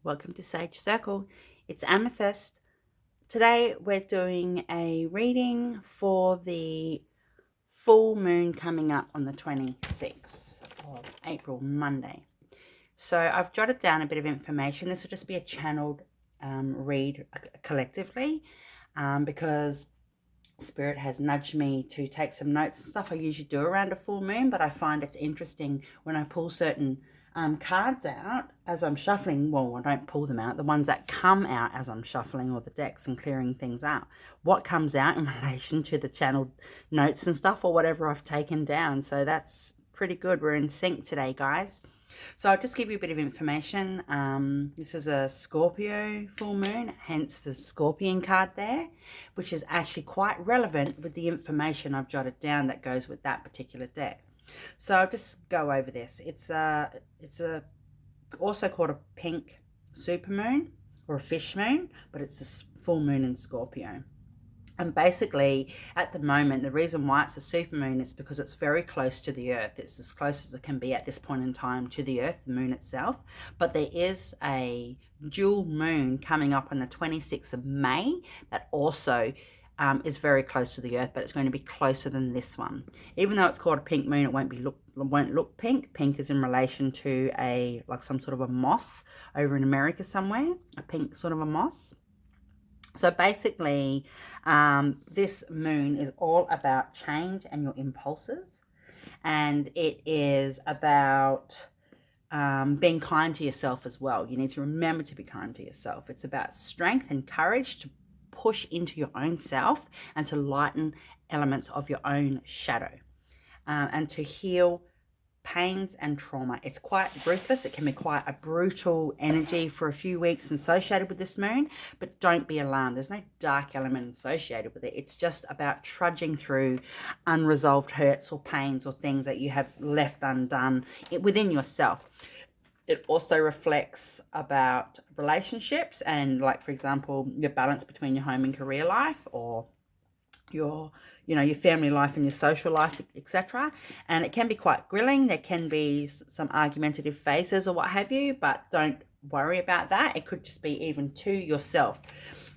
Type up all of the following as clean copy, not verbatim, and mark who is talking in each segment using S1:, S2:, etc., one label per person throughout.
S1: Welcome to Sage Circle. It's Amythyst. Today we're doing a reading for the full moon coming up on the 26th of April, Monday. So I've jotted down a bit of information. This will just be a channeled read collectively because Spirit has nudged me to take some notes and stuff. I usually do around a full moon, but I find it's interesting when I pull certain cards out as I'm shuffling. Well, I don't pull them out. The ones that come out as I'm shuffling all the decks and clearing things out. What comes out in relation to the channeled notes and stuff or whatever I've taken down. So that's pretty good. We're in sync today, guys. So I'll just give you a bit of information. This is a Scorpio full moon, hence the Scorpion card there, which is actually quite relevant with the information I've jotted down that goes with that particular deck. So I'll just go over this. It's also called a pink supermoon or a fish moon, but it's a full moon in Scorpio. And basically, at the moment, the reason why it's a supermoon is because it's very close to the Earth. It's as close as it can be at this point in time to the Earth, the moon itself. But there is a dual moon coming up on the 26th of May that also is very close to the Earth, but it's going to be closer than this one. Even though it's called a pink moon, it won't look pink. Pink is in relation to like some sort of a moss over in America somewhere, a pink sort of a moss. So basically, this moon is all about change and your impulses. And it is about being kind to yourself as well. You need to remember to be kind to yourself. It's about strength and courage to push into your own self and to lighten elements of your own shadow and to heal pains and trauma. It's quite ruthless. It can be quite a brutal energy for a few weeks associated with this moon, but don't be alarmed. There's no dark element associated with it. It's just about trudging through unresolved hurts or pains or things that you have left undone within yourself. It also reflects about relationships and, like, for example, your balance between your home and career life, or your family life and your social life, etc. And it can be quite grilling. There can be some argumentative phases or what have you, but don't worry about that. It could just be even to yourself.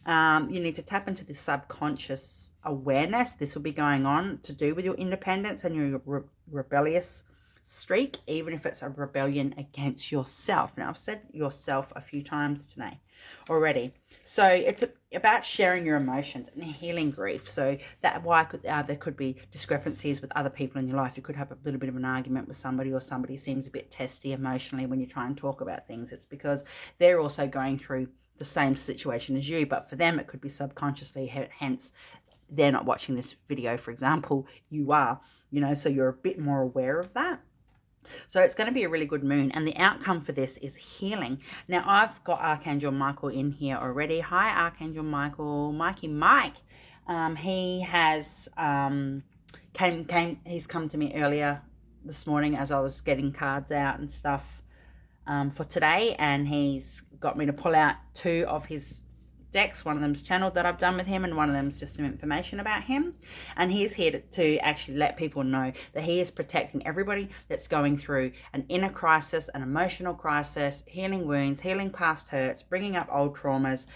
S1: You need to tap into the subconscious awareness. This will be going on to do with your independence and your rebellious streak, even if it's a rebellion against yourself. Now, I've said yourself a few times today already. So it's about sharing your emotions and healing grief. So that why there could be discrepancies with other people in your life. You could have a little bit of an argument with somebody, or somebody seems a bit testy emotionally when you try and talk about things. It's because they're also going through the same situation as you, but for them it could be subconsciously, hence they're not watching this video, for example. You are, so you're a bit more aware of that. So it's going to be a really good moon, and the outcome for this is healing. Now, I've got Archangel Michael in here already. Hi, Archangel Michael. Mike. He has he's come to me earlier this morning as I was getting cards out and stuff for today, and he's got me to pull out 2 of his decks. One of them's channeled that I've done with him, and one of them's just some information about him. And he's here to actually let people know that he is protecting everybody that's going through an inner crisis, an emotional crisis, healing wounds, healing past hurts, bringing up old traumas,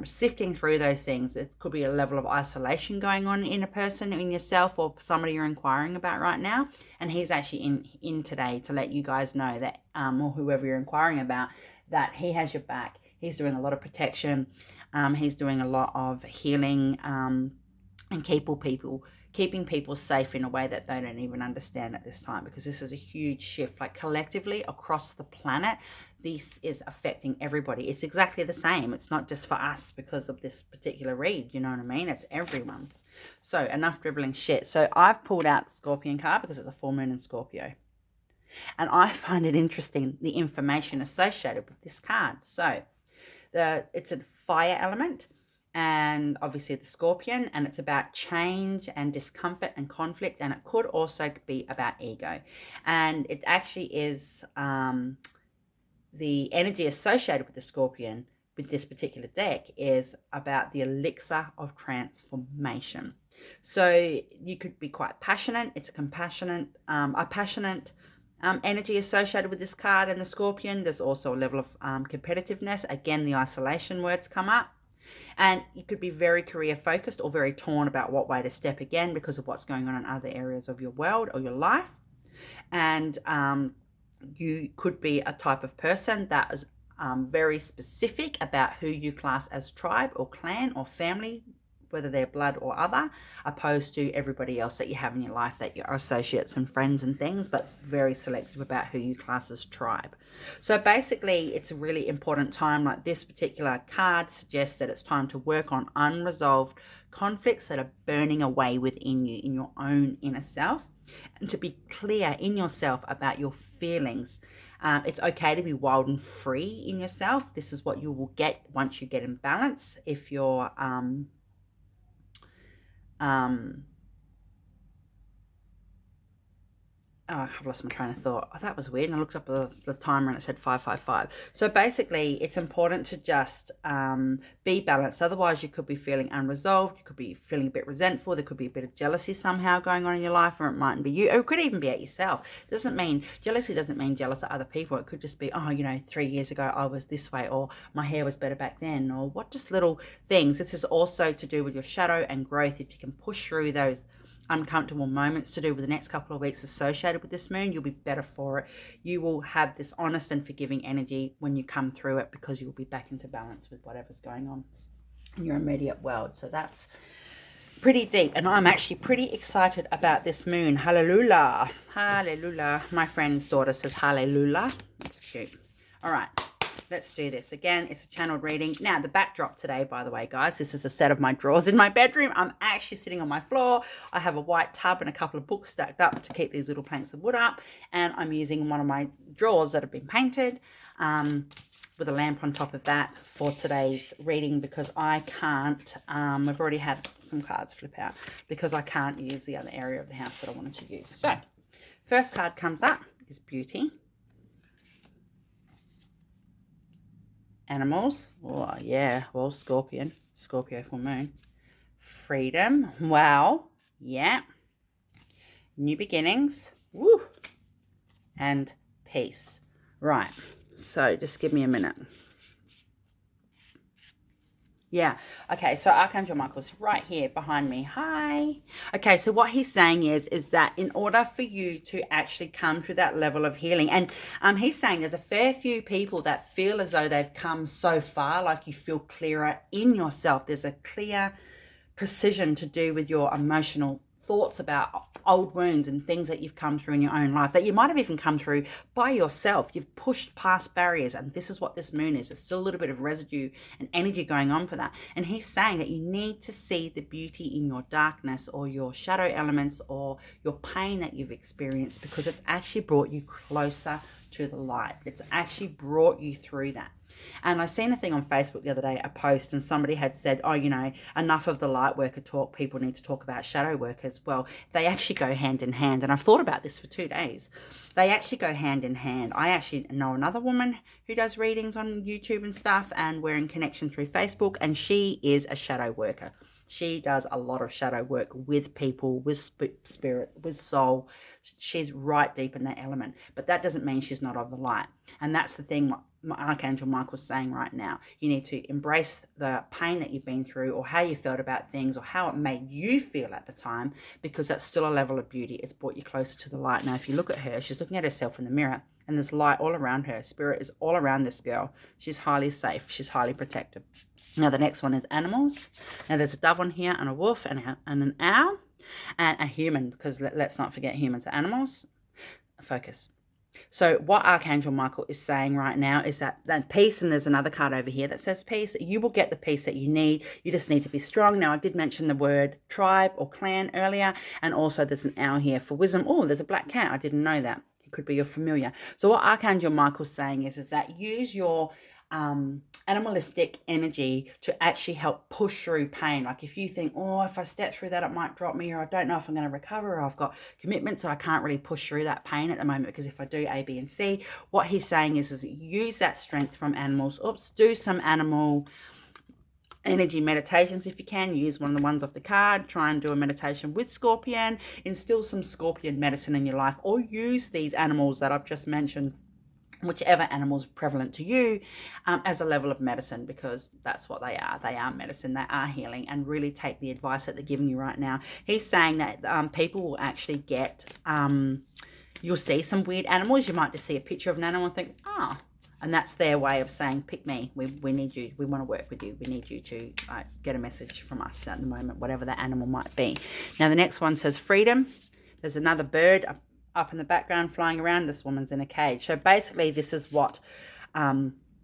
S1: sifting through those things. It could be a level of isolation going on in a person, in yourself, or somebody you're inquiring about right now. And he's actually in today to let you guys know that, or whoever you're inquiring about, that he has your back. He's doing a lot of protection. He's doing a lot of healing and keeping people safe in a way that they don't even understand at this time, because this is a huge shift. Like, collectively across the planet, this is affecting everybody. It's exactly the same. It's not just for us because of this particular read, you know what I mean? It's everyone. So enough dribbling shit. So I've pulled out the Scorpion card because it's a full moon in Scorpio. And I find it interesting, the information associated with this card. So it's a fire element, and obviously the Scorpion, and it's about change and discomfort and conflict, and it could also be about ego. And it actually is the energy associated with the Scorpion with this particular deck is about the elixir of transformation. So you could be quite passionate. It's a passionate energy associated with this card and the Scorpion. There's also a level of competitiveness. Again, the isolation words come up. And you could be very career focused or very torn about what way to step, again, because of what's going on in other areas of your world or your life. And you could be a type of person that is very specific about who you class as tribe or clan or family, whether they're blood or other, opposed to everybody else that you have in your life, that your associates and friends and things, but very selective about who you class as tribe. So basically, it's a really important time. Like this particular card suggests that it's time to work on unresolved conflicts that are burning away within you, in your own inner self, and to be clear in yourself about your feelings. It's okay to be wild and free in yourself. This is what you will get once you get in balance. If you're I've lost my train of thought. Oh, that was weird. And I looked up the timer and it said 555. So basically, it's important to just be balanced. Otherwise, you could be feeling unresolved. You could be feeling a bit resentful. There could be a bit of jealousy somehow going on in your life, or it mightn't be you. Or it could even be at yourself. Jealousy doesn't mean jealous at other people. It could just be, 3 years ago I was this way, or my hair was better back then, or just little things. This is also to do with your shadow and growth. If you can push through those uncomfortable moments to do with the next couple of weeks associated with this moon, you'll be better for it. You will have this honest and forgiving energy when you come through it, because you'll be back into balance with whatever's going on in your immediate world. So that's pretty deep, and I'm actually pretty excited about this moon. Hallelujah, hallelujah. My friend's daughter says hallelujah. That's cute. All right, let's do this. Again, it's a channeled reading. Now, the backdrop today, by the way, guys, this is a set of my drawers in my bedroom. I'm actually sitting on my floor. I have a white tub and a couple of books stacked up to keep these little planks of wood up. And I'm using one of my drawers that have been painted with a lamp on top of that for today's reading, because I can't, we've already had some cards flip out, because I can't use the other area of the house that I wanted to use. So, first card comes up is Beauty. Animals. Oh, yeah. Well, Scorpio full moon. Freedom. Wow. Yeah. New beginnings. Woo. And peace. Right. So just give me a minute. Yeah. Okay. So Archangel Michael's right here behind me. Hi. Okay. So what he's saying is that in order for you to actually come to that level of healing, and he's saying there's a fair few people that feel as though they've come so far, like you feel clearer in yourself. There's a clear precision to do with your emotional thoughts about old wounds and things that you've come through in your own life, that you might have even come through by yourself. You've pushed past barriers, and this is what this moon is. There's still a little bit of residue and energy going on for that. And he's saying that you need to see the beauty in your darkness or your shadow elements or your pain that you've experienced, because it's actually brought you closer to the light. It's actually brought you through that. And I seen a thing on Facebook the other day, a post, and somebody had said, enough of the light worker talk. People need to talk about shadow workers. Well, they actually go hand in hand. And I've thought about this for 2 days. They actually go hand in hand. I actually know another woman who does readings on YouTube and stuff, and we're in connection through Facebook, and she is a shadow worker. She does a lot of shadow work with people, with spirit, with soul. She's right deep in that element. But that doesn't mean she's not of the light. And that's the thing Archangel Michael's saying right now. You need to embrace the pain that you've been through, or how you felt about things, or how it made you feel at the time, because that's still a level of beauty. It's brought you closer to the light. Now, if you look at her, she's looking at herself in the mirror, and there's light all around her. Spirit is all around this girl. She's highly safe. She's highly protected. Now, the next one is animals. Now, there's a dove on here, and a wolf, and an owl, and a human, because let's not forget humans are animals. Focus. So what Archangel Michael is saying right now is that peace, and there's another card over here that says peace. You will get the peace that you need. You just need to be strong. Now, I did mention the word tribe or clan earlier, and also there's an owl here for wisdom. Oh, there's a black cat. I didn't know that. It could be your familiar. So what Archangel Michael's saying is that use your animalistic energy to actually help push through pain. Like if you think, if I step through that, it might drop me, or I don't know if I'm going to recover, or I've got commitments, so I can't really push through that pain at the moment, because if I do A, B, and C, what he's saying is use that strength from animals. Do some animal energy meditations. If you can, use one of the ones off the card. Try and do a meditation with Scorpion. Instill some Scorpion medicine in your life, or use these animals that I've just mentioned, whichever animal's prevalent to you, as a level of medicine, because that's what they are. They are medicine, they are healing, and really take the advice that they're giving you right now. He's saying that people will actually get, you'll see some weird animals. You might just see a picture of an animal and think, and that's their way of saying, pick me, we need you, we want to work with you, we need you to get a message from us at the moment, whatever that animal might be. Now the next one says freedom. There's another bird up in the background flying around. This woman's in a cage. So basically this is what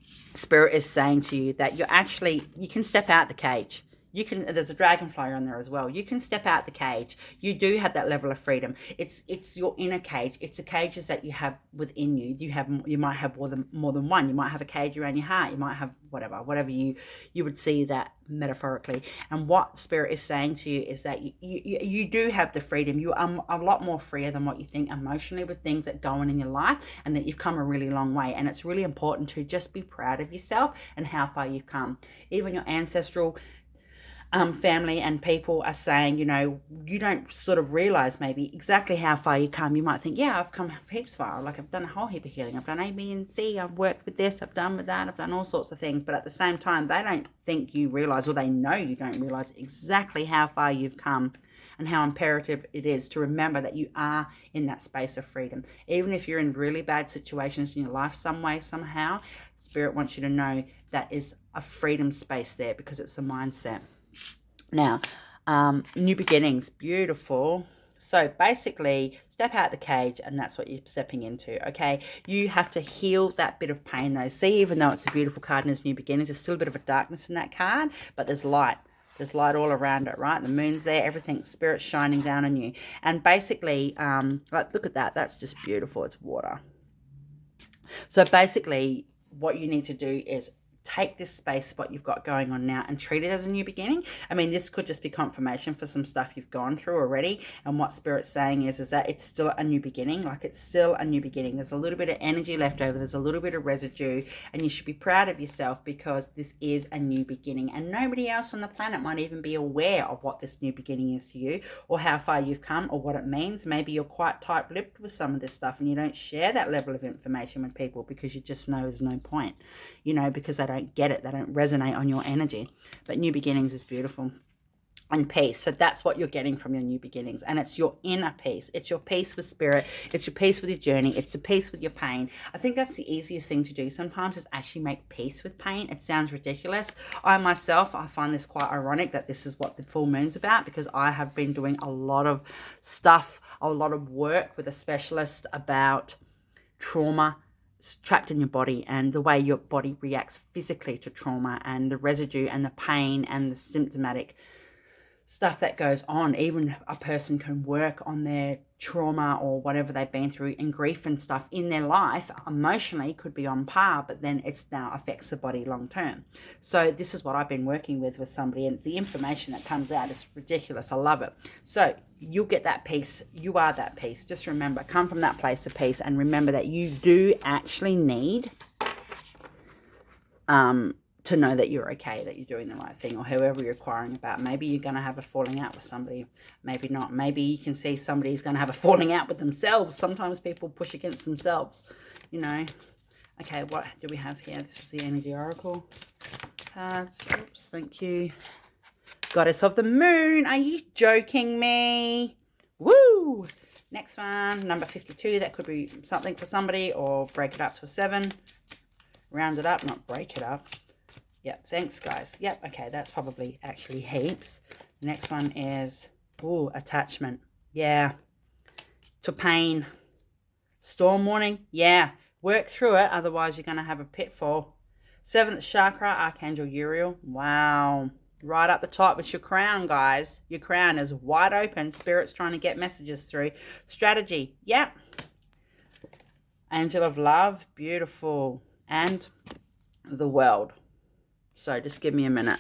S1: Spirit is saying to you, that you can step out the cage. There's a dragonfly on there as well. You can step out the cage. You do have that level of freedom. It's your inner cage. It's the cages that you have within you. You might have more than one. You might have a cage around your heart. You might have whatever you would see that metaphorically. And what Spirit is saying to you is that you do have the freedom. You are a lot more freer than what you think emotionally with things that go on in your life, and that you've come a really long way. And it's really important to just be proud of yourself and how far you've come. Even your ancestral family and people are saying, you don't sort of realize maybe exactly how far you come. You might think, yeah, I've come heaps far. Like, I've done a whole heap of healing. I've done A, B, and C. I've worked with this. I've done with that. I've done all sorts of things. But at the same time, they don't think you realize, or they know you don't realize exactly how far you've come, and how imperative it is to remember that you are in that space of freedom. Even if you're in really bad situations in your life, some way, somehow, Spirit wants you to know that is a freedom space there, because it's the mindset. Now, new beginnings, beautiful. So basically, step out the cage, and that's what you're stepping into, okay? You have to heal that bit of pain, though. See, even though it's a beautiful card and there's new beginnings, there's still a bit of a darkness in that card, but there's light. There's light all around it, right? The moon's there, everything, Spirit's shining down on you. And basically, look at that. That's just beautiful. It's water. So basically, what you need to do is take this space, what you've got going on now, and treat it as a new beginning. I mean, this could just be confirmation for some stuff you've gone through already. And what Spirit's saying is that it's still a new beginning. Like, it's still a new beginning. There's a little bit of energy left over. There's a little bit of residue, and you should be proud of yourself, because this is a new beginning. And nobody else on the planet might even be aware of what this new beginning is to you, or how far you've come, or what it means. Maybe you're quite tight-lipped with some of this stuff, and you don't share that level of information with people because you just know there's no point, because they don't get it, they don't resonate on your energy. But new beginnings is beautiful. And peace. So that's what you're getting from your new beginnings. And it's your inner peace. It's your peace with Spirit. It's your peace with your journey. It's your peace with your pain. I think that's the easiest thing to do sometimes, is actually make peace with pain. It sounds ridiculous. I find this quite ironic that this is what the full moon's about, because I have been doing a lot of stuff, a lot of work with a specialist about trauma trapped in your body, and the way your body reacts physically to trauma, and the residue and the pain and the symptomatic stuff that goes on. Even a person can work on their trauma or whatever they've been through, and grief and stuff in their life emotionally could be on par, but then it's now affects the body long term. So this is what I've been working with somebody, and the information that comes out is ridiculous. I love it. So you'll get that peace. You are that peace. Just remember, come from that place of peace, and remember that you do actually need to know that you're okay, that you're doing the right thing, or whoever you're inquiring about. Maybe you're going to have a falling out with somebody, maybe not. Maybe you can see somebody's going to have a falling out with themselves. Sometimes people push against themselves, Okay, what do we have here? This is the Energy Oracle cards. Oops, thank you. Goddess of the Moon, are you joking me? Woo! Next one, number 52. That could be something for somebody, or break it up to a 7. Round it up, not break it up. Yep, thanks guys. Yep, okay, that's probably actually heaps. The next one is, attachment. Yeah. To pain. Storm warning. Yeah. Work through it, otherwise you're going to have a pitfall. 7th chakra, Archangel Uriel. Wow. Right up the top, it's your crown, guys. Your crown is wide open. Spirit's trying to get messages through. Strategy. Yep. Angel of Love. Beautiful. And the World. So just give me a minute.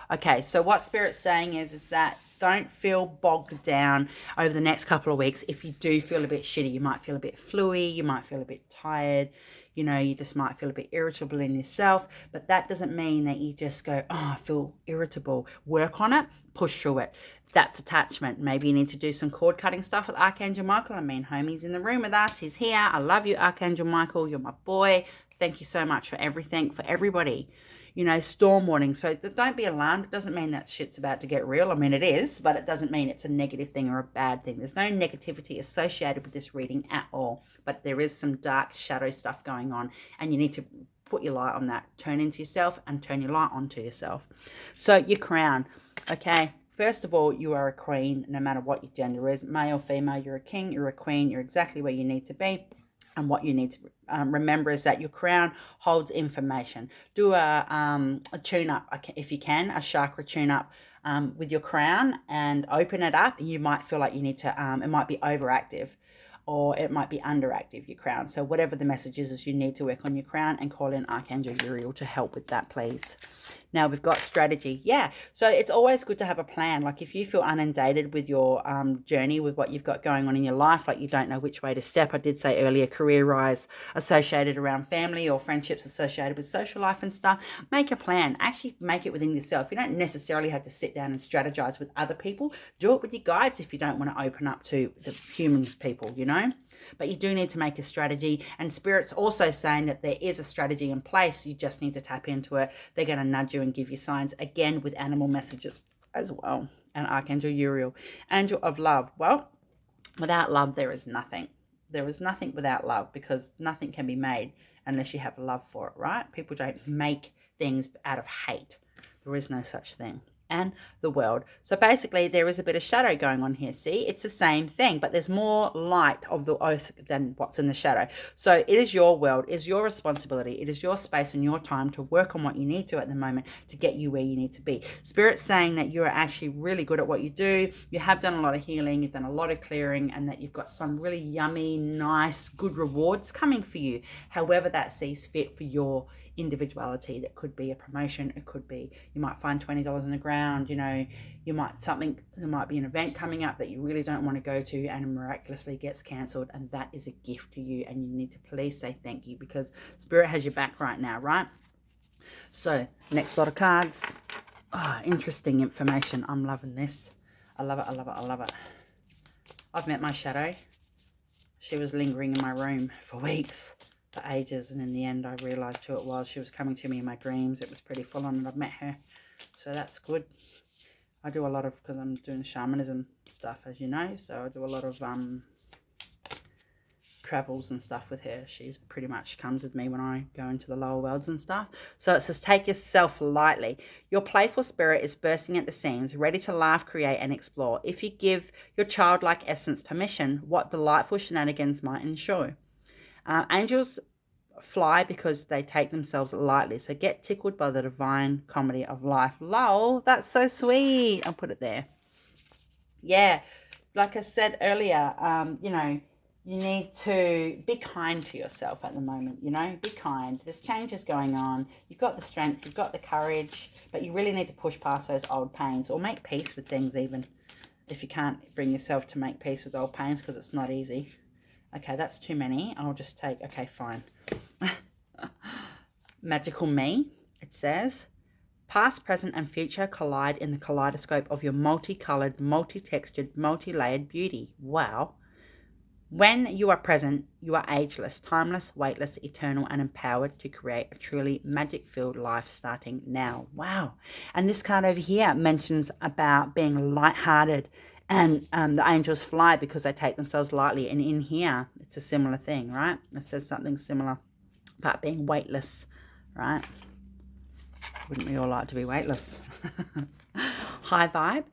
S1: Okay, so what Spirit's saying is that don't feel bogged down over the next couple of weeks. If you do feel a bit shitty, you might feel a bit fluey, you might feel a bit tired, you know, you just might feel a bit irritable in yourself, but that doesn't mean that you just go, oh, I feel irritable. Work on it, push through it. That's attachment. Maybe you need to do some cord cutting stuff with Archangel Michael. I mean, homie's in the room with us. He's here. I love you, Archangel Michael. You're my boy. Thank you so much for everything, for everybody. You know, storm warning. So don't be alarmed. It doesn't mean that shit's about to get real. I mean, it is, but it doesn't mean it's a negative thing or a bad thing. There's no negativity associated with this reading at all. But there is some dark shadow stuff going on, and you need to put your light on that. Turn into yourself and turn your light onto yourself. So your crown, okay? First of all, you are a queen, no matter what your gender is, male, female, you're a king, you're a queen, you're exactly where you need to be. And what you need to remember is that your crown holds information. Do a tune-up, if you can, a chakra tune-up with your crown, and open it up. You might feel like you need to, it might be overactive, or it might be underactive, your crown. So whatever the message is you need to work on your crown and call in Archangel Uriel to help with that, please. Now we've got strategy. Yeah, so it's always good to have a plan. Like if you feel inundated with your journey, with what you've got going on in your life, like you don't know which way to step. I did say earlier, career rise associated around family, or friendships associated with social life and stuff. Make a plan. Actually make it within yourself. You don't necessarily have to sit down and strategize with other people. Do it with your guides if you don't want to open up to the human people, you know. But you do need to make a strategy, and Spirit's also saying that there is a strategy in place. You just need to tap into it. They're going to nudge you and give you signs, again with animal messages as well. And Archangel Uriel, angel of love. Well, without love there is nothing. There is nothing without love, because nothing can be made unless you have love for it, right? People don't make things out of hate. There is no such thing. And the world. So basically there is a bit of shadow going on here. See, it's the same thing, but there's more light of the oath than what's in the shadow. So it is your world, it is your responsibility, it is your space and your time to work on what you need to at the moment to get you where you need to be. Spirit's saying that you're actually really good at what you do. You have done a lot of healing, you've done a lot of clearing, and that you've got some really yummy, nice, good rewards coming for you. However that sees fit for your individuality. That could be a promotion, it could be you might find $20 in the ground, you know, you might there might be an event coming up that you really don't want to go to and miraculously gets cancelled, and that is a gift to you, and you need to please say thank you, because Spirit has your back right now, right? So next lot of cards. Interesting information. I'm loving this. I love it, I love it, I love it. I've met my shadow. She was lingering in my room for weeks, for ages, and in the end I realized who it was. She was coming to me in my dreams. It was pretty full on, and I've met her, so that's good. I do a lot of, because I'm doing shamanism stuff, as you know, so I do a lot of travels and stuff with her. She's pretty much comes with me when I go into the lower worlds and stuff. So it says, take yourself lightly. Your playful spirit is bursting at the seams, ready to laugh, create, and explore. If you give your childlike essence permission, what delightful shenanigans might ensue. Angels fly because they take themselves lightly. So get tickled by the divine comedy of life. Lol, that's so sweet. I'll put it there. Yeah, like I said earlier, you know, you need to be kind to yourself at the moment, you know, be kind. There's changes going on. You've got the strength, you've got the courage, but you really need to push past those old pains, or make peace with things, even if you can't bring yourself to make peace with old pains, because it's not easy. Okay, that's too many. I'll just take, okay, fine. Magical me, it says, past, present, and future collide in the kaleidoscope of your multicolored, multi-textured, multi-layered beauty. Wow. When you are present, you are ageless, timeless, weightless, eternal, and empowered to create a truly magic-filled life starting now. Wow. And this card over here mentions about being lighthearted, and the angels fly because they take themselves lightly. And in here, it's a similar thing, right? It says something similar about being weightless, right? Wouldn't we all like to be weightless? High vibe.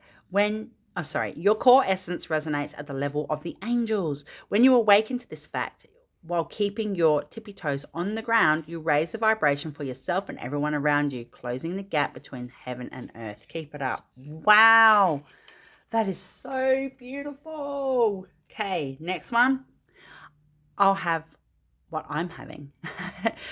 S1: Your core essence resonates at the level of the angels. When you awaken to this fact, while keeping your tippy toes on the ground, you raise the vibration for yourself and everyone around you, closing the gap between heaven and earth. Keep it up. Wow. That is so beautiful. Okay, next one. I'll have what I'm having.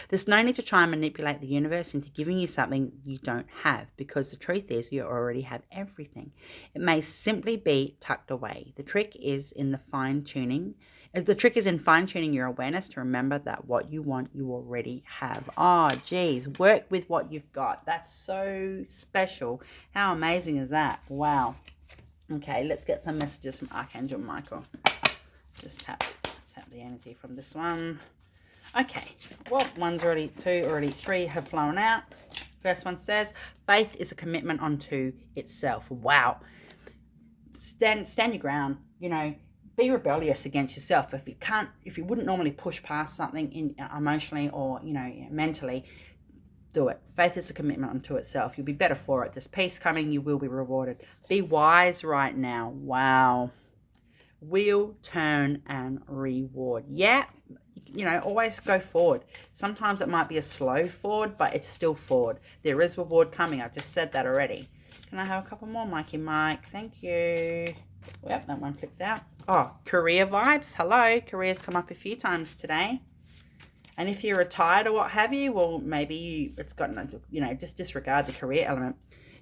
S1: There's no need to try and manipulate the universe into giving you something you don't have, because the truth is you already have everything. It may simply be tucked away. The trick is in fine-tuning your awareness to remember that what you want, you already have. Oh, geez, work with what you've got. That's so special. How amazing is that? Wow. Okay, let's get some messages from Archangel Michael. Just tap the energy from this one. Okay, well, one's already, two, already three have flown out. First one says, faith is a commitment unto itself. Wow. Stand your ground, you know, be rebellious against yourself. If you wouldn't normally push past something emotionally or, you know, mentally, do it. Faith is a commitment unto itself. You'll be better for it. There's peace coming. You will be rewarded. Be wise right now. Wow. Wheel, turn, and reward. Yeah, you know, always go forward. Sometimes it might be a slow forward, but it's still forward. There is reward coming. I've just said that already. Can I have a couple more, Mikey Mike? Thank you. Yep, that one clicked out. Oh, career vibes. Hello. Career's come up a few times today. And if you're retired or what have you, well, maybe it's got, you know, just disregard the career element.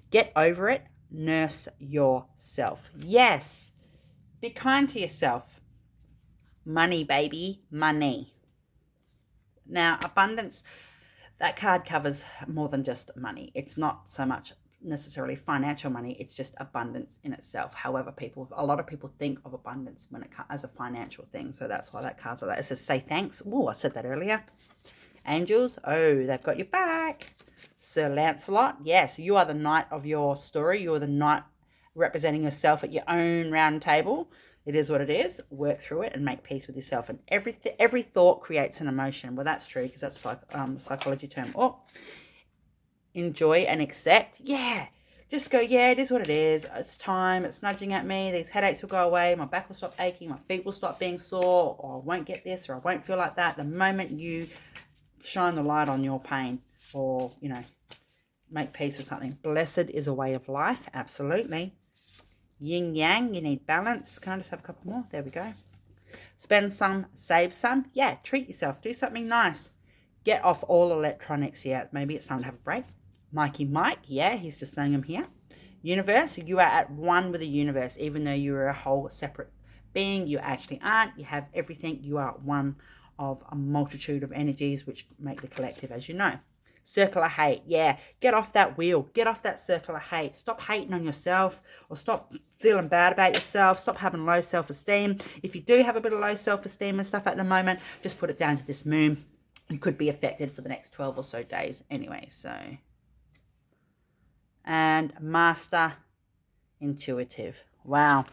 S1: Get over it. Nurse yourself. Yes. Be kind to yourself. Money, baby. Money. Now, abundance, that card covers more than just money. It's not so much necessarily financial money. It's just abundance in itself. However, a lot of people think of abundance when it as a financial thing. So that's why that card's like that. It says, say thanks. Oh, I said that earlier. Angels, oh, they've got your back. Sir Lancelot, yes, you are the knight of your story. You are the knight representing yourself at your own round table. It is what it is. Work through it and make peace with yourself. And every thought creates an emotion. Well, that's true, because that's like the psychology term. Oh, enjoy and accept. Yeah. Just go, yeah, it is what it is. It's time. It's nudging at me. These headaches will go away. My back will stop aching. My feet will stop being sore. Or I won't get this, or I won't feel like that. The moment you shine the light on your pain, or, you know, make peace with something. Blessed is a way of life. Absolutely. Yin yang, you need balance. Can I just have a couple more? There we go. Spend some, save some. Yeah, treat yourself. Do something nice. Get off all electronics. Yeah, maybe it's time to have a break. Mikey Mike, yeah, he's just saying I'm here. Universe, you are at one with the universe. Even though you are a whole separate being, you actually aren't. You have everything. You are one of a multitude of energies which make the collective, as you know. Circle of hate, yeah. Get off that wheel. Get off that circle of hate. Stop hating on yourself, or stop feeling bad about yourself. Stop having low self-esteem. If you do have a bit of low self-esteem and stuff at the moment, just put it down to this moon. You could be affected for the next 12 or so days anyway, so. And master intuitive. Wow.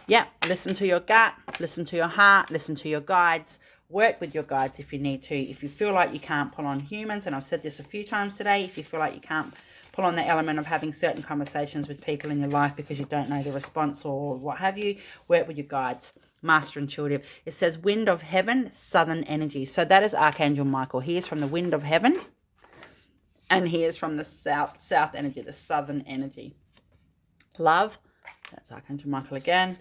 S1: Yeah, listen to your gut, listen to your heart, listen to your guides. Work with your guides if you need to. If you feel like you can't pull on humans, and I've said this a few times today, if you feel like you can't pull on the element of having certain conversations with people in your life because you don't know the response or what have you, work with your guides. Master intuitive. It says wind of heaven, southern energy. So that is Archangel Michael. He is from the wind of heaven, and he is from the south energy, the southern energy. Love. That's Archangel Michael again.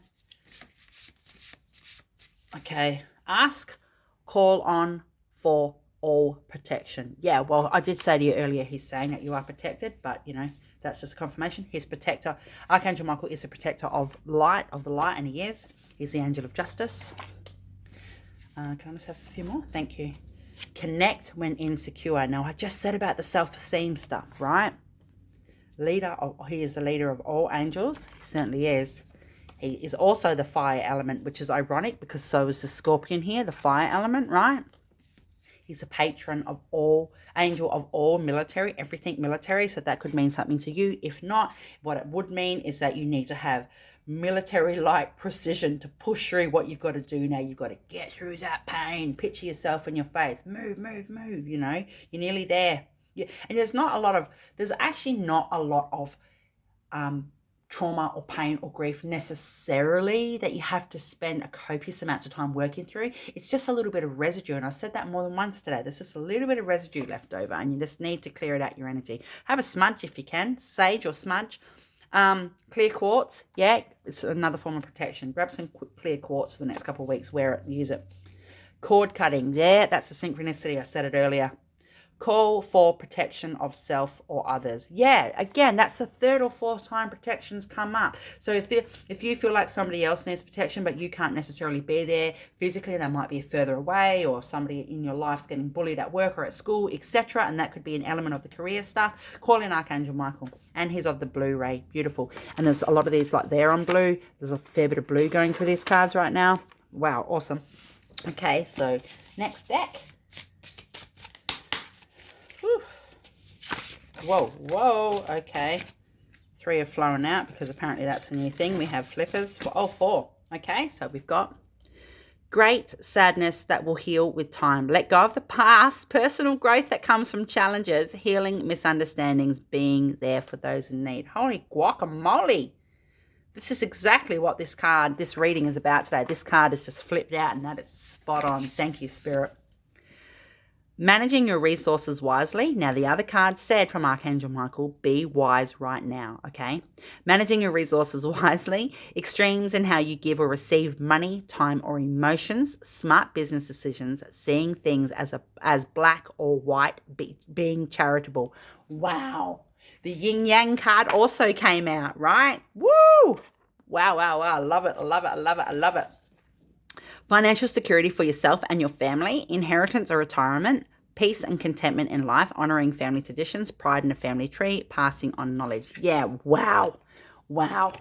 S1: Okay. Ask, call on for all protection. Yeah, well, I did say to you earlier, he's saying that you are protected, but, you know, that's just a confirmation. He's protector. Archangel Michael is a protector of light, of the light, and he is. He's the angel of justice. Can I just have a few more? Thank you. Connect when insecure. Now, I just said about the self-esteem stuff, right? He is the leader of all angels. He certainly is. He is also the fire element, which is ironic because so is the Scorpion here, the fire element, right? He's a patron of all, angel of all military, everything military. So that could mean something to you. If not, what it would mean is that you need to have military-like precision to push through what you've got to do now. You've got to get through that pain. Picture yourself in your face. Move, move, move, you know. You're nearly there. Yeah. And there's actually not a lot of trauma or pain or grief necessarily that you have to spend a copious amounts of time working through. It's just a little bit of residue, and I've said that more than once today. There's just a little bit of residue left over, and you just need to clear it out your energy. Have a smudge if you can, sage or smudge. Clear quartz, yeah, it's another form of protection. Grab some clear quartz for the next couple of weeks, wear it, use it. Cord cutting. Yeah, that's the synchronicity. I said it earlier. Call for protection of self or others. Yeah, again, that's the third or fourth time protections come up. So if you feel like somebody else needs protection, but you can't necessarily be there physically, they might be further away, or somebody in your life's getting bullied at work or at school, etc., and that could be an element of the career stuff, call in Archangel Michael. And he's of the blue ray. Beautiful. And there's a lot of these like there on blue. There's a fair bit of blue going through these cards right now. Wow, awesome. Okay, so next deck. Whoa, whoa, okay. 3 are flowing out because apparently that's a new thing. We have flippers. Oh, 4. Okay, so we've got great sadness that will heal with time. Let go of the past. Personal growth that comes from challenges. Healing misunderstandings. Being there for those in need. Holy guacamole. This is exactly what this reading is about today. This card is just flipped out and that is spot on. Thank you, Spirit. Managing your resources wisely. Now, the other card said from Archangel Michael, be wise right now, okay? Managing your resources wisely. Extremes in how you give or receive money, time, or emotions. Smart business decisions. Seeing things as black or white. Being charitable. Wow. The yin yang card also came out, right? Woo! Wow, wow, wow. I love it, I love it, I love it, I love it. Financial security for yourself and your family, inheritance or retirement, peace and contentment in life, honoring family traditions, pride in a family tree, passing on knowledge. Yeah, wow. Wow.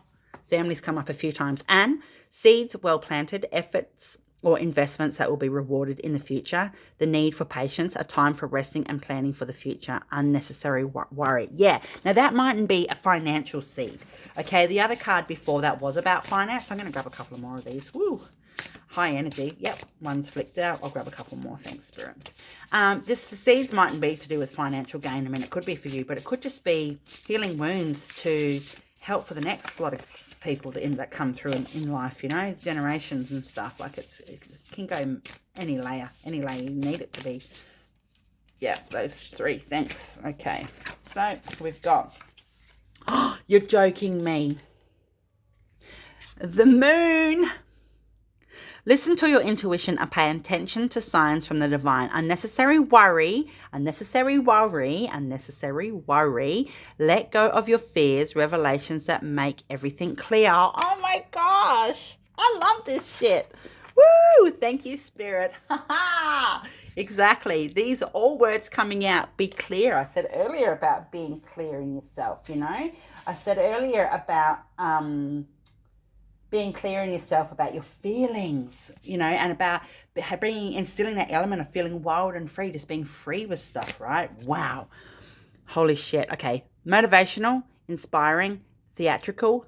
S1: Families come up a few times. And seeds well planted, efforts or investments that will be rewarded in the future, the need for patience, a time for resting and planning for the future, unnecessary worry. Yeah, now that mightn't be a financial seed. Okay, the other card before that was about finance. I'm going to grab a couple more of these. Woo! High energy. Yep, one's flicked out. I'll grab a couple more. Thanks, Spirit. The seeds mightn't be to do with financial gain. I mean, it could be for you, but it could just be healing wounds to help for the next lot of people that come through in life, you know, generations and stuff. Like it can go any layer you need it to be. Yeah, those 3. Thanks. Okay, so we've got, oh, you're joking me. The moon. Listen to your intuition and pay attention to signs from the divine. Unnecessary worry. Let go of your fears, revelations that make everything clear. Oh my gosh. I love this shit. Woo! Thank you, Spirit. Exactly. These are all words coming out. Be clear. I said earlier about being clear in yourself, you know. I said earlier about being clear in yourself about your feelings, you know, and about instilling that element of feeling wild and free, just being free with stuff, right? Wow. Holy shit. Okay. Motivational, inspiring, theatrical.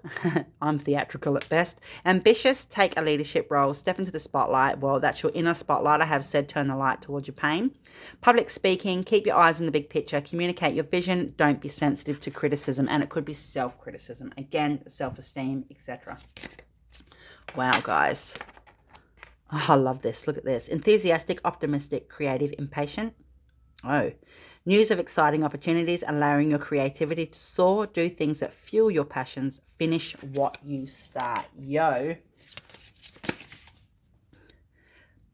S1: I'm theatrical at best. Ambitious, take a leadership role, step into the spotlight. Well, that's your inner spotlight. I have said turn the light towards your pain. Public speaking, keep your eyes in the big picture, communicate your vision, don't be sensitive to criticism, and it could be self-criticism. Again, self-esteem, etc. Wow, guys. Oh, I love this. Look at this. Enthusiastic, optimistic, creative, impatient. Oh, news of exciting opportunities, allowing your creativity to soar, do things that fuel your passions, finish what you start. Yo.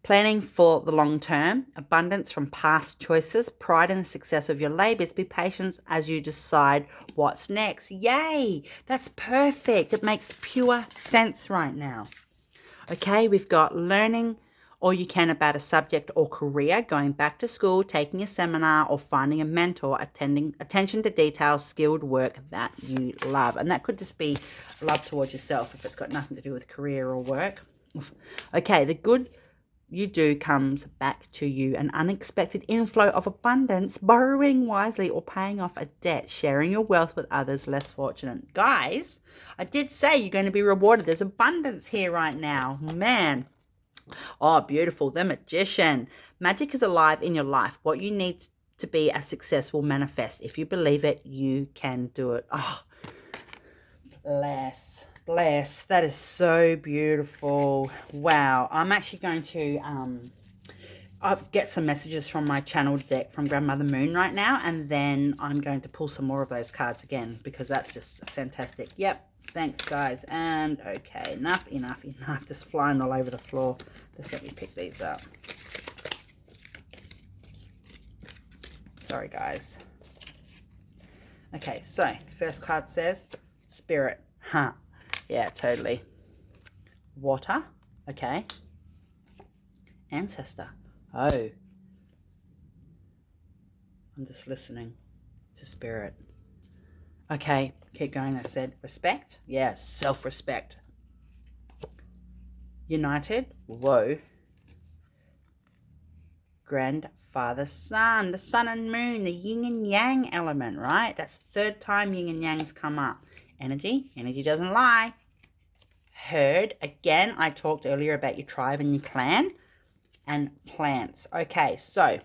S1: Planning for the long term, abundance from past choices, pride in the success of your labors, be patient as you decide what's next. Yay! That's perfect. It makes pure sense right now. Okay, we've got learning all you can about a subject or career, going back to school, taking a seminar, or finding a mentor, attention to detail, skilled work that you love. And that could just be love towards yourself if it's got nothing to do with career or work. Okay, the good you do comes back to you. An unexpected inflow of abundance, borrowing wisely or paying off a debt, sharing your wealth with others less fortunate. Guys, I did say you're going to be rewarded. There's abundance here right now. Man. Oh, beautiful. The Magician. Magic is alive in your life. What you need to be a success will manifest. If you believe it, you can do it. Oh, bless. That is so beautiful. Wow. I'm actually going to I'll get some messages from my channel deck from Grandmother Moon right now, and then I'm going to pull some more of those cards again because that's just fantastic. Yep. Thanks, guys. And okay, enough. Just flying all over the floor. Just let me pick these up. Sorry, guys. Okay, so first card says spirit. Huh. Yeah, totally. Water. Okay. Ancestor. Oh. I'm just listening to spirit. Okay, keep going. I said respect. Yeah, self-respect. United. Whoa. Grandfather, sun, the sun and moon, the yin and yang element, right? That's the third time yin and yang's come up. Energy doesn't lie. Herd, again, I talked earlier about your tribe and your clan. And plants. Okay, so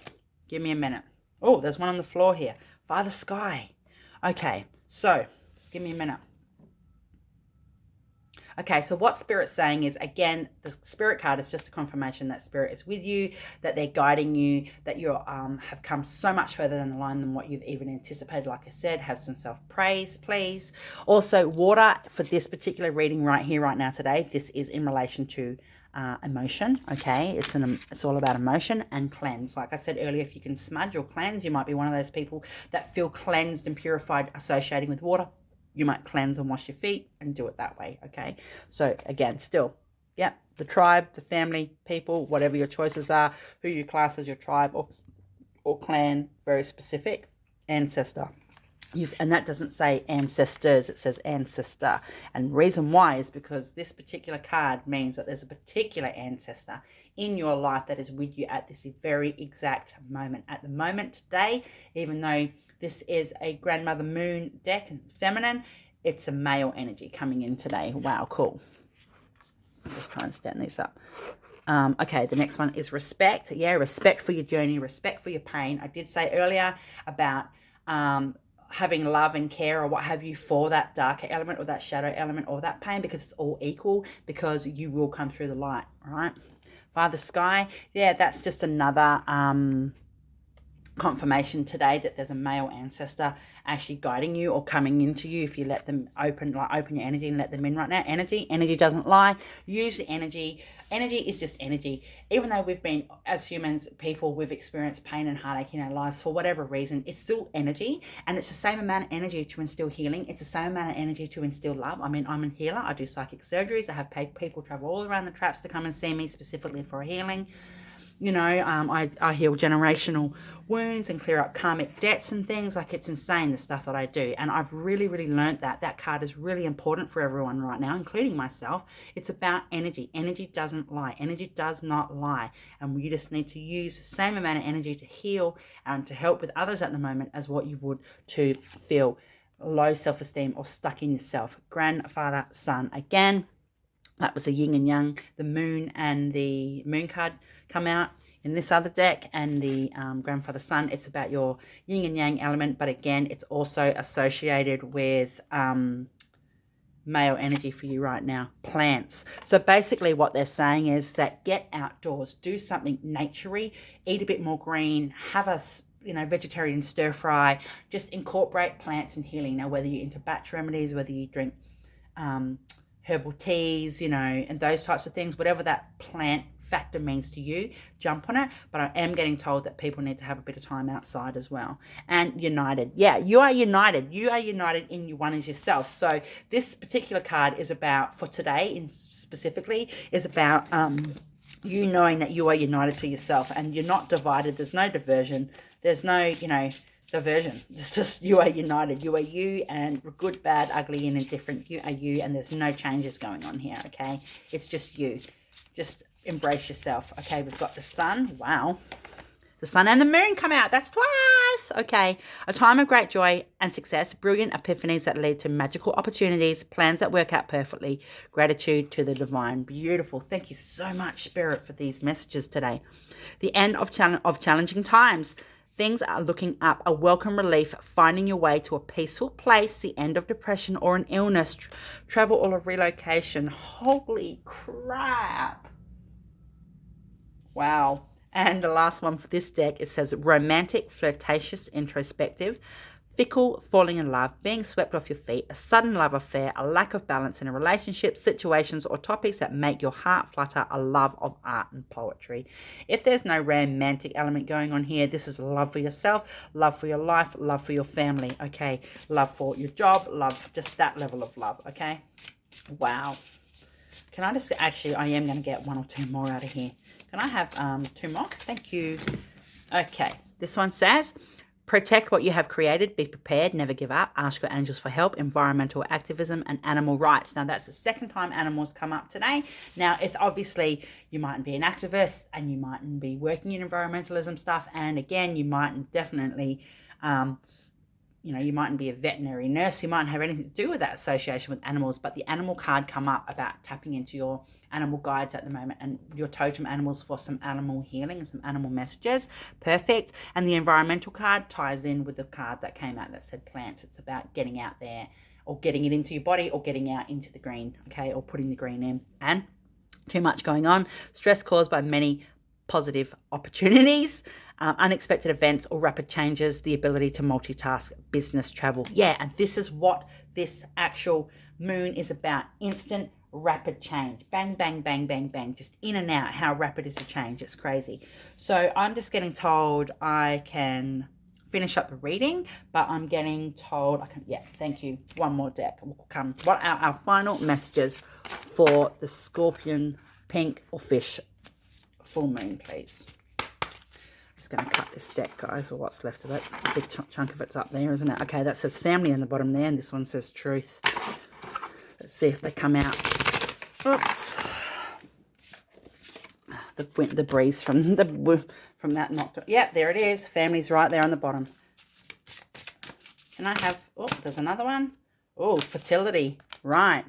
S1: give me a minute. Oh, there's one on the floor here. Father Sky. Okay, so just give me a minute. Okay, so what Spirit's saying is, again, the Spirit card is just a confirmation that Spirit is with you, that they're guiding you, that you have come so much further down the line than what you've even anticipated. Like I said, have some self-praise, please. Also, water for this particular reading right here, right now, today. This is in relation to emotion, okay? It's all about emotion and cleanse. Like I said earlier, if you can smudge or cleanse, you might be one of those people that feel cleansed and purified associating with water. You might cleanse and wash your feet and do it that way, okay? So again, still, yeah, the tribe, the family, people, whatever your choices are, who you class as your tribe or clan, very specific. Ancestor. And that doesn't say ancestors, it says ancestor. And reason why is because this particular card means that there's a particular ancestor in your life that is with you at this very exact moment. At the moment today, even though this is a grandmother moon deck, feminine, it's a male energy coming in today. Wow, cool. I'm just trying to stand these up. Okay, the next one is respect. Yeah, respect for your journey, respect for your pain. I did say earlier about having love and care or what have you for that darker element or that shadow element or that pain, because it's all equal, because you will come through the light, right? Father Sky, yeah, that's just another confirmation today that there's a male ancestor actually guiding you or coming into you if you let them open your energy and let them in right now. Energy doesn't lie. Usually energy is just energy. Even though we've been, as humans, people, we've experienced pain and heartache in our lives for whatever reason, it's still energy, and it's the same amount of energy to instill healing. It's the same amount of energy to instill love. I mean, I'm a healer. I do psychic surgeries. I have people travel all around the traps to come and see me specifically for healing. You know, I heal generational wounds and clear up karmic debts and things. Like, it's insane, the stuff that I do. And I've really, really learned that card is really important for everyone right now, including myself. It's about energy. Energy doesn't lie. Energy does not lie. And you just need to use the same amount of energy to heal and to help with others at the moment as what you would to feel low self-esteem or stuck in yourself. Grandfather, son. Again, that was the yin and yang, the moon and the moon card come out in this other deck, and the grandfather sun. It's about your yin and yang element, but again, it's also associated with male energy for you right now. Plants. So basically what they're saying is that get outdoors, do something naturey, eat a bit more green, have a vegetarian stir fry, just incorporate plants and healing. Now, whether you're into batch remedies, whether you drink herbal teas, and those types of things, whatever that plant factor means to you, jump on it. But I am getting told that people need to have a bit of time outside as well. And united. Yeah, you are united. You are united in one as yourself. So this particular card is about, for today specifically, is about you knowing that you are united to yourself and you're not divided. There's no diversion. There's no, diversion. It's just you are united. You are you, and good, bad, ugly, and indifferent. You are you, and there's no changes going on here, okay? It's just you. Just embrace yourself. Okay, we've got the sun. Wow. The sun and the moon come out. That's twice. Okay. A time of great joy and success. Brilliant epiphanies that lead to magical opportunities. Plans that work out perfectly. Gratitude to the divine. Beautiful. Thank you so much, Spirit, for these messages today. The end of challenging times. Things are looking up. A welcome relief. Finding your way to a peaceful place. The end of depression or an illness. Travel or a relocation. Holy crap. Wow. And the last one for this deck, it says romantic, flirtatious, introspective, fickle, falling in love, being swept off your feet, a sudden love affair, a lack of balance in a relationship, situations or topics that make your heart flutter, a love of art and poetry. If there's no romantic element going on here, this is love for yourself, love for your life, love for your family, okay? Love for your job, love, just that level of love, okay? Wow. Can I just, actually, I am going to get 1 or 2 more out of here. Can I have 2 more? Thank you. Okay, this one says, protect what you have created, be prepared, never give up, ask your angels for help, environmental activism and animal rights. Now, that's the second time animals come up today. Now, if obviously you mightn't be an activist and you mightn't be working in environmentalism stuff, and again, you mightn't definitely, you mightn't be a veterinary nurse, you mightn't have anything to do with that association with animals, but the animal card come up about tapping into your animal guides at the moment and your totem animals for some animal healing and some animal messages. Perfect. And the environmental card ties in with the card that came out that said plants. It's about getting out there or getting it into your body or getting out into the green, okay, or putting the green in. And too much going on, stress caused by many positive opportunities, unexpected events or rapid changes, the ability to multitask, business travel. Yeah, and this is what this actual moon is about. Instant, rapid change. Bang, bang, bang, bang, bang. Just in and out. How rapid is the change? It's crazy. So I'm just getting told I can finish up the reading, but I'm getting told I can, yeah, thank you. One more deck will come. What are our final messages for the Scorpion, Pink or Fish full moon, please? Just going to cut this deck, guys, or what's left of it. A big chunk of it's up there, isn't it? Okay, that says family in the bottom there, and this one says truth. Let's see if they come out. Oops. The breeze from that knocked. Yep, there it is. Family's right there on the bottom. Can I have, oh, there's another one. Oh, fertility. Right.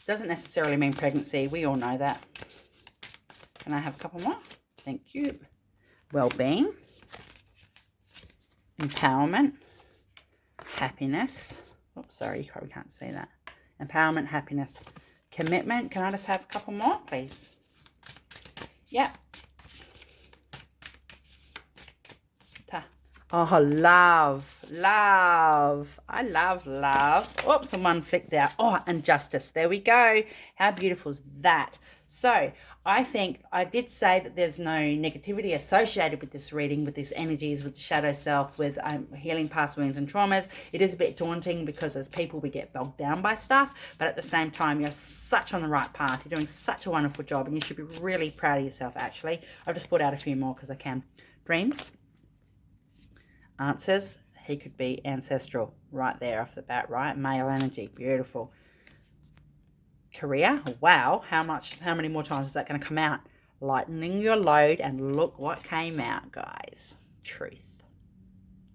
S1: Doesn't necessarily mean pregnancy. We all know that. Can I have a couple more? Thank you. Well-being, empowerment, happiness. Oops, sorry, you probably can't see that. Empowerment, happiness, commitment. Can I just have a couple more, please? Yeah. Oh, love. I love love. Oops, and one flicked out. Oh, and justice. There we go. How beautiful is that? So I think I did say that there's no negativity associated with this reading, with these energies, with the shadow self, with healing past wounds and traumas. It is a bit daunting because as people, we get bogged down by stuff. But at the same time, you're such on the right path. You're doing such a wonderful job and you should be really proud of yourself, actually. I've just put out a few more because I can. Dreams. Answers. He could be ancestral right there off the bat, right? Male energy. Beautiful. Career. Wow. How many more times is that going to come out? Lightening your load, and look what came out, guys. Truth.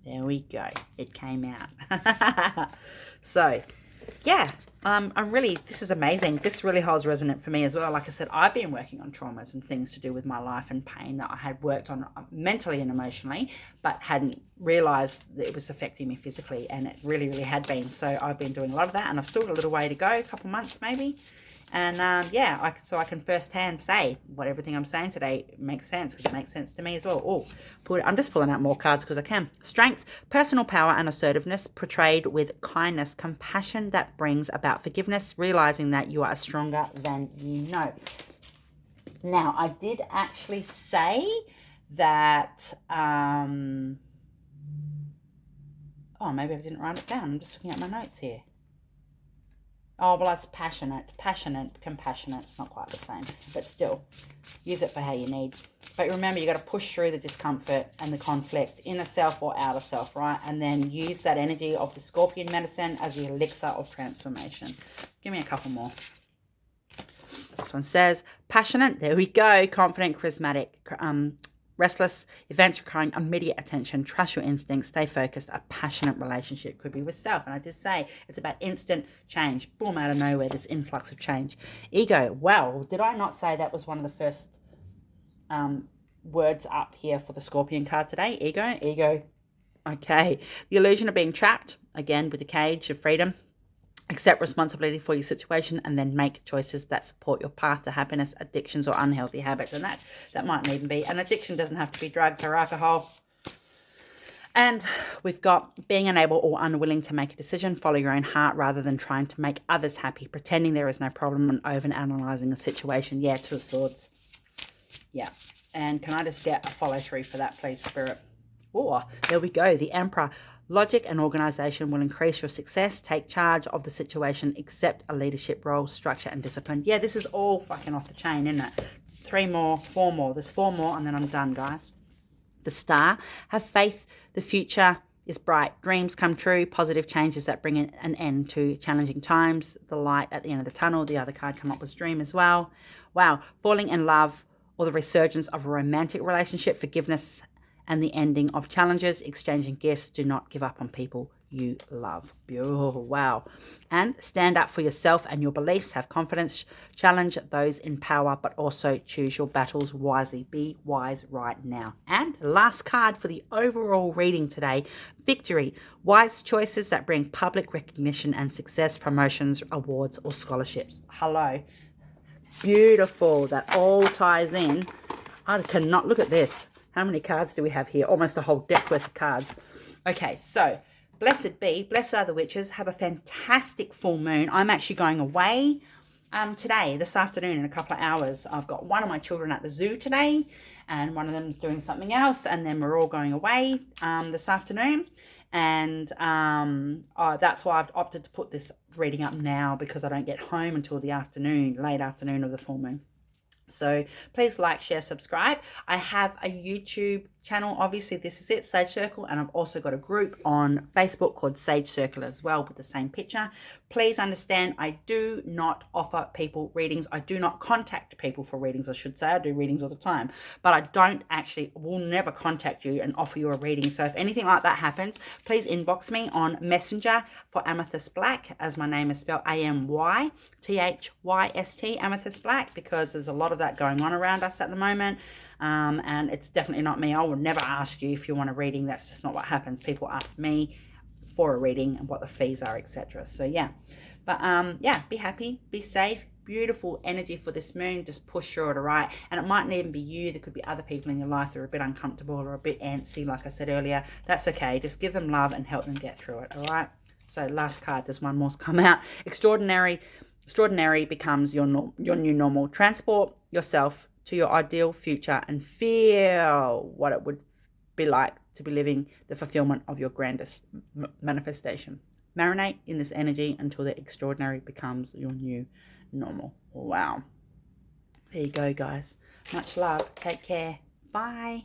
S1: There we go. It came out. So, yeah. This is amazing. This really holds resonant for me as well. Like I said, I've been working on traumas and things to do with my life and pain that I had worked on mentally and emotionally, but hadn't realized that it was affecting me physically, and it really, really had been. So I've been doing a lot of that, and I've still got a little way to go, a couple months maybe. And yeah, so I can firsthand say what everything I'm saying today makes sense, because it makes sense to me as well. Oh, I'm just pulling out more cards because I can. Strength, personal power and assertiveness portrayed with kindness, compassion that brings about forgiveness, realizing that you are stronger than you know. Now, I did actually say that, oh, maybe I didn't write it down. I'm just looking at my notes here. Oh, well, that's passionate, compassionate. It's not quite the same, but still, use it for how you need. But remember, you got to push through the discomfort and the conflict, inner self or outer self, right? And then use that energy of the Scorpion medicine as the elixir of transformation. Give me a couple more. This one says, passionate, there we go, confident, charismatic, restless, events requiring immediate attention, trust your instincts, stay focused, a passionate relationship could be with self. And I did say it's about instant change, boom, out of nowhere, this influx of change. Ego, well, did I not say that was one of the first words up here for the Scorpion card today? Ego, okay. The illusion of being trapped, again, with the cage of freedom. Accept responsibility for your situation and then make choices that support your path to happiness, addictions or unhealthy habits. And that mightn't even be, an addiction doesn't have to be drugs or alcohol. And we've got being unable or unwilling to make a decision. Follow your own heart rather than trying to make others happy. Pretending there is no problem and over-analysing a situation. Yeah, Two of Swords. Yeah. And can I just get a follow through for that, please, Spirit? Oh, there we go. The Emperor. Logic and organisation will increase your success. Take charge of the situation. Accept a leadership role, structure and discipline. Yeah, this is all fucking off the chain, isn't it? 3 more, 4 more. There's 4 more and then I'm done, guys. The Star. Have faith. The future is bright. Dreams come true. Positive changes that bring an end to challenging times. The light at the end of the tunnel. The other card come up with Dream as well. Wow. Falling in love or the resurgence of a romantic relationship. Forgiveness and the ending of challenges. Exchanging gifts. Do not give up on people you love. Oh, wow. And stand up for yourself and your beliefs. Have confidence. Challenge those in power, but also choose your battles wisely. Be wise right now. And last card for the overall reading today. Victory. Wise choices that bring public recognition and success, promotions, awards, or scholarships. Hello. Beautiful. That all ties in. I cannot look at this. How many cards do we have here? Almost a whole deck worth of cards. Okay, so blessed be, blessed are the witches. Have a fantastic full moon. I'm actually going away today, this afternoon, in a couple of hours. I've got one of my children at the zoo today, and one of them's doing something else, and then we're all going away this afternoon. And that's why I've opted to put this reading up now, because I don't get home until the afternoon, late afternoon of the full moon. So please like, share, subscribe. I have a YouTube channel. Obviously, this is it, Sage Circle. And I've also got a group on Facebook called Sage Circle as well, with the same picture. Please understand, I do not offer people readings. I do not contact people for readings, I should say. I do readings all the time. But I will never contact you and offer you a reading. So if anything like that happens, please inbox me on Messenger for Amythyst Black, as my name is spelled AMYTHYST, Amythyst Black, because there's a lot of that going on around us at the moment. And it's definitely not me. I will never ask you if you want a reading. That's just not what happens. People ask me for a reading and what the fees are, etc. So yeah, but yeah, be happy, be safe. Beautiful energy for this moon. Just push through it, all right? And it might not even be you. There could be other people in your life that are a bit uncomfortable or a bit antsy, like I said earlier. That's okay. Just give them love and help them get through it, all right? So last card, there's one more's come out. Extraordinary becomes your new normal. Transport yourself to your ideal future and feel what it would be like to be living the fulfillment of your grandest manifestation. Marinate in this energy until the extraordinary becomes your new normal. Wow. There you go, guys. Much love. Take care. Bye.